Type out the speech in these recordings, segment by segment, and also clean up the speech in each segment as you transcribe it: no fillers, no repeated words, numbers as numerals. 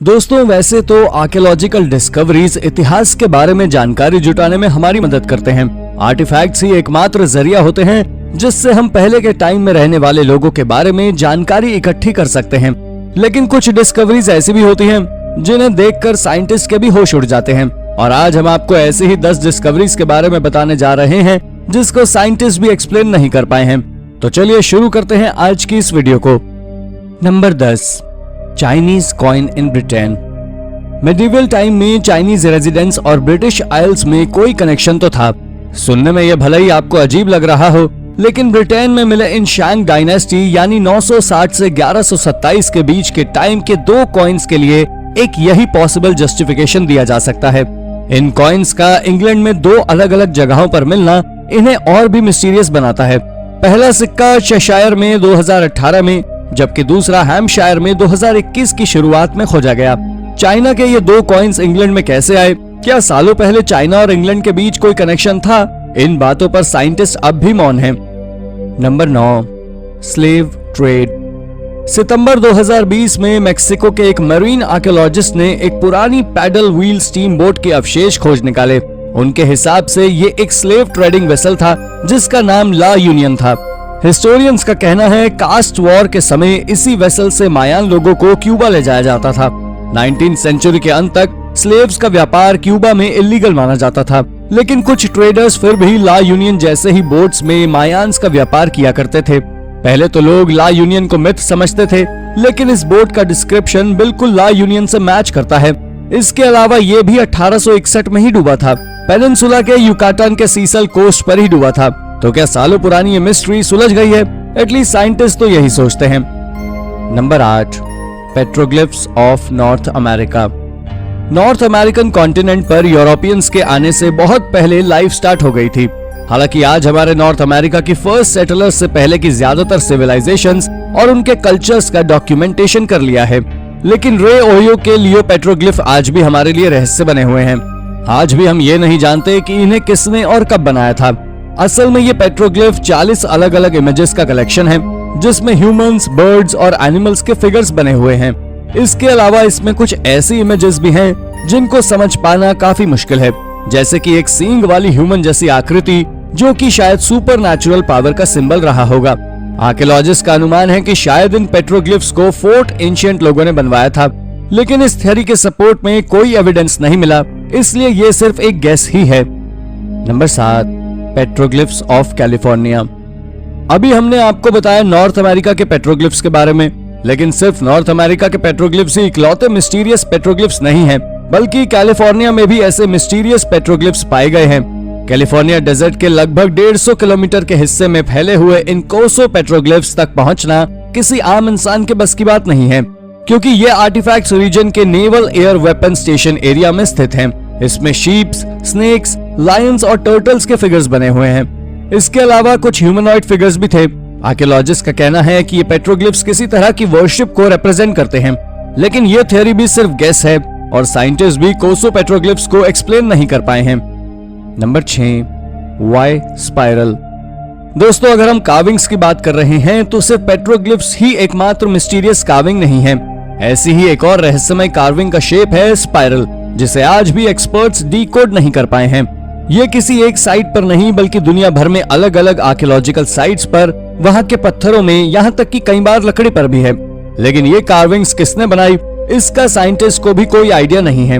दोस्तों, वैसे तो आर्कियोलॉजिकल डिस्कवरीज इतिहास के बारे में जानकारी जुटाने में हमारी मदद करते हैं। आर्टिफैक्ट्स ही एकमात्र जरिया होते हैं जिससे हम पहले के टाइम में रहने वाले लोगों के बारे में जानकारी इकट्ठी कर सकते हैं। लेकिन कुछ डिस्कवरीज ऐसी भी होती हैं जिन्हें देखकर साइंटिस्ट के भी होश उड़ जाते हैं, और आज हम आपको ऐसी ही 10 डिस्कवरीज के बारे में बताने जा रहे हैं जिसको साइंटिस्ट भी एक्सप्लेन नहीं कर पाए हैं। तो चलिए शुरू करते हैं आज की इस वीडियो को। Number 10, Chinese coin in Britain. Medieval time में चाइनीज रेजिडेंट्स और ब्रिटिश आइल्स में कोई कनेक्शन तो था। सुनने में यह भले ही आपको अजीब लग रहा हो, लेकिन ब्रिटेन में मिले इन शैंग डायनेस्टी यानी 960 से 1127 के बीच के टाइम के 2 कॉइन्स के लिए एक यही पॉसिबल जस्टिफिकेशन दिया जा सकता है। इन कॉइन्स का इंग्लैंड में 2 अलग अलग जगहों पर मिलना इन्हें और भी मिस्टीरियस बनाता है। पहला सिक्का चेशायर में 2018 में, जबकि दूसरा हैम्पशायर में 2021 की शुरुआत में खोजा गया। चाइना के ये 2 कॉइन्स इंग्लैंड में कैसे आए? क्या सालों पहले चाइना और इंग्लैंड के बीच कोई कनेक्शन था? इन बातों पर साइंटिस्ट अब भी मौन हैं। Number 9, slave trade. सितंबर 2020 में मेक्सिको के एक मरीन आर्कियोलॉजिस्ट ने एक पुरानी पैडल व्हील स्टीम बोट के अवशेष खोज निकाले। उनके हिसाब से ये एक स्लेव ट्रेडिंग वेसल था जिसका नाम ला यूनियन था। हिस्टोरियंस का कहना है कास्ट वॉर के समय इसी वेसल से मायान लोगों को क्यूबा ले जाया जाता था। 19वीं सेंचुरी के अंत तक स्लेव्स का व्यापार क्यूबा में इलीगल माना जाता था, लेकिन कुछ ट्रेडर्स फिर भी ला यूनियन जैसे ही बोट्स में मायान्स का व्यापार किया करते थे। पहले तो लोग ला यूनियन को मिथ समझते थे, लेकिन इस बोट का डिस्क्रिप्शन बिल्कुल ला यूनियन से मैच करता है। इसके अलावा ये भी 1861 में ही डूबा था। पेनिनसुला के युकाटान के सीसल कोस्ट पर ही डूबा था। तो क्या सालों पुरानी ये मिस्ट्री सुलझ गई है? एटलीस्ट साइंटिस्ट तो यही सोचते हैं। Number 8, petroglyphs of north America. North American continent पर यूरोपियंस के आने से बहुत पहले लाइफ स्टार्ट हो गई थी। हालांकि आज हमारे नॉर्थ अमेरिका की फर्स्ट सेटलर्स से पहले की ज्यादातर सिविलाइजेशंस और उनके कल्चर्स का डॉक्यूमेंटेशन कर लिया है, लेकिन रे ओयो के लियो पेट्रोग्लिफ आज भी हमारे लिए रहस्य बने हुए हैं। आज भी हम ये नहीं जानते कि इन्हें किसने और कब बनाया था। असल में ये पेट्रोग्लिफ 40 अलग अलग इमेजेस का कलेक्शन है जिसमें ह्यूमंस, बर्ड्स और एनिमल्स के फिगर्स बने हुए हैं। इसके अलावा इसमें कुछ ऐसी इमेजेस भी हैं जिनको समझ पाना काफी मुश्किल है, जैसे कि एक सींग वाली ह्यूमन जैसी आकृति जो कि शायद सुपर नेचुरल पावर का सिंबल रहा होगा। आर्कियोलॉजिस्ट का अनुमान है कि शायद इन पेट्रोग्लिफ्स को फोर्ट एंशिएंट लोगों ने बनवाया था, लेकिन इस थ्योरी के सपोर्ट में कोई एविडेंस नहीं मिला, इसलिए ये सिर्फ एक गेस ही है। Number 7, petroglyphs of California. अभी हमने आपको बताया नॉर्थ अमेरिका के पेट्रोग्लिफ्स के बारे में, लेकिन सिर्फ नॉर्थ अमेरिका के पेट्रोग्लिफ्स ही इकलौते मिस्टीरियस पेट्रोग्लिफ्स नहीं हैं, बल्कि कैलिफोर्निया में भी ऐसे मिस्टीरियस पेट्रोग्लिफ्स पाए गए हैं। कैलिफोर्निया डेजर्ट के लगभग 150 किलोमीटर के हिस्से में फैले हुए इन कोसो पेट्रोग्लिफ्स तक पहुंचना किसी आम इंसान के बस की बात नहीं है, क्योंकि ये आर्टिफैक्ट्स रीजन के naval air weapon station area में स्थित हैं। इसमें शीप्स, स्नेक्स, लायंस और टर्टल्स के फिगर्स बने हुए हैं। इसके अलावा कुछ ह्यूमनॉइड फिगर्स भी थे। आर्कियोलॉजिस्ट का कहना है कि ये पेट्रोग्लिफ्स किसी तरह की वर्शिप को रिप्रेजेंट करते हैं, लेकिन ये थ्योरी भी सिर्फ गेस है और साइंटिस्ट भी कोसो पेट्रोग्लिफ्स को एक्सप्लेन नहीं कर पाए हैं। Number 6, Y spiral. दोस्तों, अगर हम कार्विंग्स की बात कर रहे हैं तो सिर्फ पेट्रोग्लिफ्स ही एकमात्र मिस्टीरियस कार्विंग नहीं है। ऐसी ही एक और रहस्यमय कार्विंग का शेप है स्पाइरल, जिसे आज भी एक्सपर्ट्स डीकोड नहीं कर पाए हैं। ये किसी एक साइट पर नहीं, बल्कि दुनिया भर में अलग अलग आर्कियोलॉजिकल साइट्स पर, वहां के पत्थरों में, यहाँ तक कि कई बार लकड़ी पर भी है। लेकिन ये कार्विंग्स किसने बनाई, इसका साइंटिस्ट को भी कोई आइडिया नहीं है।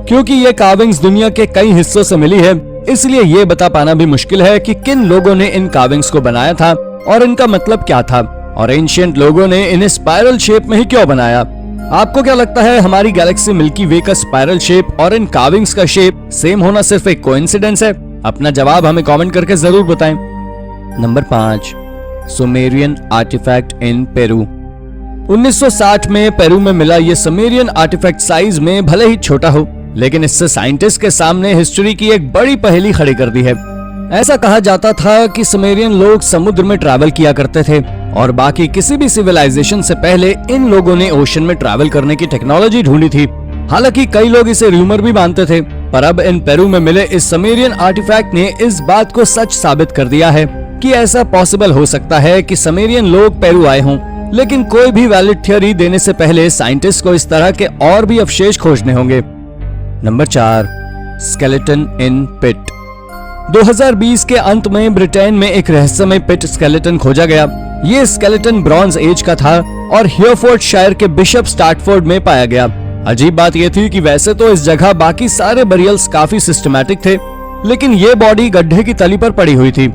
क्योंकि ये कार्विंग्स दुनिया के कई हिस्सों से मिली है, इसलिए ये बता पाना भी मुश्किल है कि किन लोगों ने इन कार्विंग्स को बनाया था और इनका मतलब क्या था, और एंशिएंट लोगों ने इन्हें स्पाइरल शेप में ही क्यों बनाया। आपको क्या लगता है, हमारी गैलेक्सी मिल्की वे का स्पाइरल शेप और इन कार्विंग्स का शेप सेम होना सिर्फ एक कोइंसिडेंस है? अपना जवाब हमें कमेंट करके जरूर बताएं। Number 5, Sumerian artefact in Peru. 1960 में पेरू में मिला ये सुमेरियन आर्टिफैक्ट साइज में भले ही छोटा हो, लेकिन इससे साइंटिस्ट के सामने हिस्ट्री की एक बड़ी पहेली खड़ी कर दी है। ऐसा कहा जाता था कि सुमेरियन लोग समुद्र में ट्रैवल किया करते थे और बाकी किसी भी सिविलाइजेशन से पहले इन लोगों ने ओशन में ट्रैवल करने की टेक्नोलॉजी ढूंढी थी। हालांकि कई लोग इसे रूमर भी मानते थे, पर अब इन पेरू में मिले इस सुमेरियन आर्टिफैक्ट ने इस बात को सच साबित कर दिया है कि ऐसा पॉसिबल हो सकता है कि सुमेरियन लोग पेरू आए हों लेकिन कोई भी वैलिड थ्योरी देने से पहले साइंटिस्ट को इस तरह के और भी अवशेष खोजने होंगे। नंबर 4, स्केलेटन इन पिट। 2020 के अंत में ब्रिटेन में एक रहस्यमय पिट स्केलेटन खोजा गया। ये स्केलेटन ब्रॉन्ज एज का था और हियरफोर्डशायर के बिशप स्टैटफोर्ड में पाया गया। अजीब बात यह थी कि वैसे तो इस जगह बाकी सारे बरियल्स काफी सिस्टमैटिक थे, लेकिन ये बॉडी गड्ढे की तली पर पड़ी हुई थी।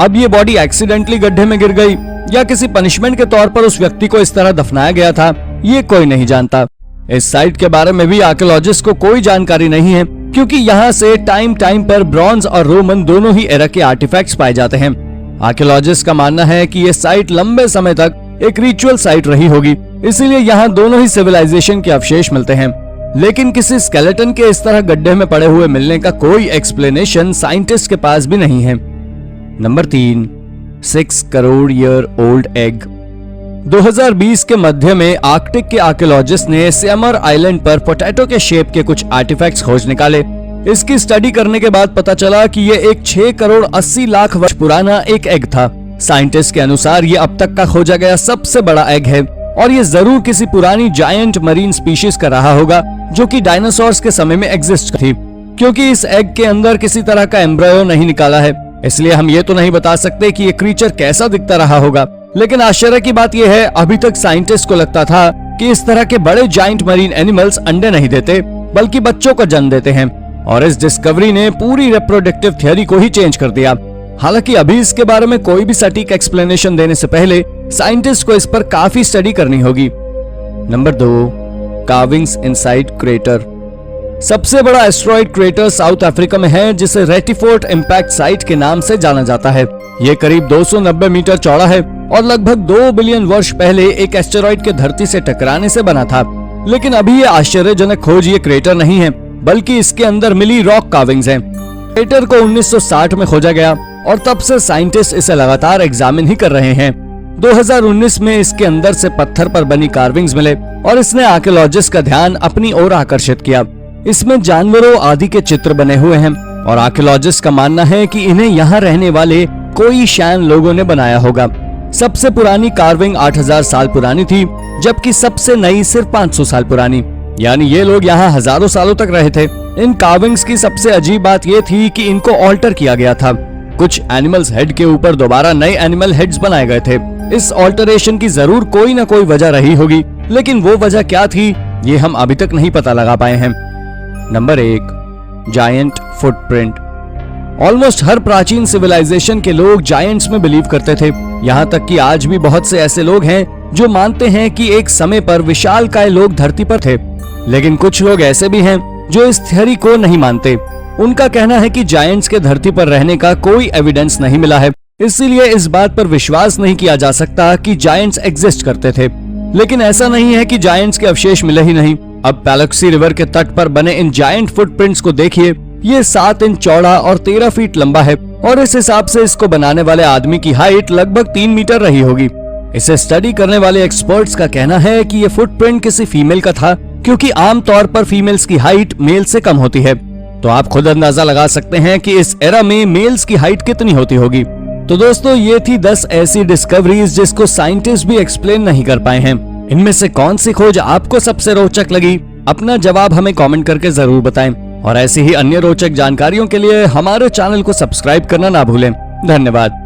अब ये बॉडी एक्सीडेंटली गड्ढे में गिर गई या किसी पनिशमेंट के तौर पर उस व्यक्ति को इस तरह दफनाया गया था, ये कोई नहीं जानता। इस साइट के बारे में भी आर्कियोलॉजिस्ट को कोई जानकारी नहीं है, क्योंकि यहाँ से टाइम पर ब्रॉन्ज और रोमन दोनों ही एरा के आर्टिफैक्ट्स पाए जाते हैं। आर्कियोलॉजिस्ट का मानना है कि ये साइट लंबे समय तक एक रिचुअल साइट रही होगी, इसीलिए यहाँ दोनों ही सिविलाइजेशन के अवशेष मिलते हैं। लेकिन किसी स्केलेटन के इस तरह गड्ढे में पड़े हुए मिलने का कोई एक्सप्लेनेशन साइंटिस्ट के पास भी नहीं है। Number 3, 6 crore year old egg. 2020 के मध्य में आर्कटिक के आर्कियोलॉजिस्ट ने सियमर आइलैंड पर पोटैटो के शेप के कुछ आर्टिफैक्ट्स खोज निकाले। इसकी स्टडी करने के बाद पता चला कि ये एक 6 करोड़ 80 लाख वर्ष पुराना एक एग था। साइंटिस्ट के अनुसार ये अब तक का खोजा गया सबसे बड़ा एग है और ये जरूर किसी पुरानी जायंट मरीन स्पीशीज का रहा होगा जो कि डायनासोर्स के समय में एग्जिस्ट थी। क्योंकि इस एग के अंदर किसी तरह का एम्ब्रायो नहीं निकाला है, इसलिए हम ये तो नहीं बता सकते कि ये क्रीचर कैसा दिखता रहा होगा। लेकिन आश्चर्य की बात यह है, अभी तक साइंटिस्ट को लगता था कि इस तरह के बड़े जायंट मरीन एनिमल्स अंडे नहीं देते बल्कि बच्चों को जन्म देते हैं, और इस डिस्कवरी ने पूरी रिप्रोडक्टिव थ्योरी को ही चेंज कर दिया। हालांकि अभी इसके बारे में कोई भी सटीक एक्सप्लेनेशन देने से पहले साइंटिस्ट को इस पर काफी स्टडी करनी होगी। Number 2, carvings inside crater. सबसे बड़ा एस्ट्रॉइड क्रेटर साउथ अफ्रीका में है, जिसे रेटिफोर्ट इंपैक्ट साइट के नाम से जाना जाता है। ये करीब 290 मीटर चौड़ा है और लगभग 2 बिलियन वर्ष पहले एक एस्टेरॉइड के धरती से टकराने से बना था। लेकिन अभी ये आश्चर्यजनक खोज ये क्रेटर नहीं है, बल्कि इसके अंदर मिली रॉक कार्विंग्स हैं। क्रेटर को 1960 में खोजा गया और तब से साइंटिस्ट इसे लगातार एग्जामिन ही कर रहे हैं। 2019 में इसके अंदर से पत्थर पर बनी कार्विंग्स मिले और इसने आर्कियोलॉजिस्ट का ध्यान अपनी ओर आकर्षित किया। इसमें जानवरों आदि के चित्र बने हुए हैं और आर्कियोलॉजिस्ट का मानना है कि इन्हें यहाँ रहने वाले कोई शैन लोगों ने बनाया होगा। सबसे पुरानी कार्विंग 8000 साल पुरानी थी, जबकि सबसे नई सिर्फ 500 साल पुरानी, यानी ये लोग यहाँ हजारों सालों तक रहे थे। इन कार्विंग्स की सबसे अजीब बात ये थी कि इनको ऑल्टर किया गया था। कुछ एनिमल्स हेड के ऊपर दोबारा नए एनिमल हेड्स बनाए गए थे। इस ऑल्टरेशन की जरूर कोई न कोई वजह रही होगी, लेकिन वो वजह क्या थी ये हम अभी तक नहीं पता लगा पाए हैं। Number 1, giant footprint. ऑलमोस्ट हर प्राचीन सिविलाइजेशन के लोग जायंट्स में बिलीव करते थे। यहाँ तक कि आज भी बहुत से ऐसे लोग हैं जो मानते हैं कि एक समय पर विशालकाय लोग धरती पर थे। लेकिन कुछ लोग ऐसे भी हैं जो इस थ्योरी को नहीं मानते। उनका कहना है कि जायंट्स के धरती पर रहने का कोई एविडेंस नहीं मिला है, इसीलिए इस बात पर विश्वास नहीं किया जा सकता कि जायंट्स एग्जिस्ट करते थे। लेकिन ऐसा नहीं है कि जायंट्स के अवशेष मिले ही नहीं। अब पैलेक्सी रिवर के तट पर बने इन जायंट फुटप्रिंट्स को देखिए। ये 7 इंच चौड़ा और 13 फीट लंबा है और इस हिसाब से इसको बनाने वाले आदमी की हाइट लगभग 3 मीटर रही होगी। इसे स्टडी करने वाले एक्सपर्ट्स का कहना है कि ये फुटप्रिंट किसी फीमेल का था, क्योंकि आमतौर पर फीमेल्स की हाइट मेल से कम होती है। तो आप खुद अंदाजा लगा सकते हैं कि इस एरा में मेल्स की हाइट कितनी होती होगी। तो दोस्तों, ये थी 10 ऐसी डिस्कवरीज जिसको साइंटिस्ट भी एक्सप्लेन नहीं कर पाए हैं। इनमें से कौन सी खोज आपको सबसे रोचक लगी? अपना जवाब हमें कमेंट करके जरूर बताएं और ऐसी ही अन्य रोचक जानकारियों के लिए हमारे चैनल को सब्सक्राइब करना ना भूलें। धन्यवाद।